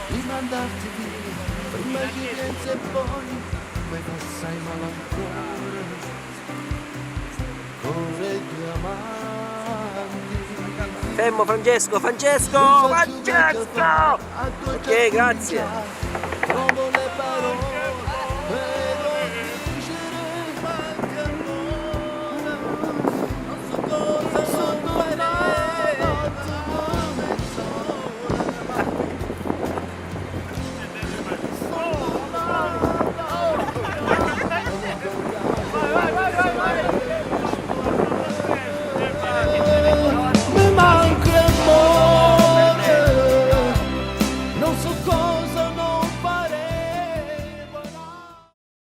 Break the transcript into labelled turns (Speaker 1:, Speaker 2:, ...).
Speaker 1: di mandarti via, prima che pensi e poi passai malanconia, corre diamanti.
Speaker 2: Fermo Francesco, Francesco! Ok, grazie.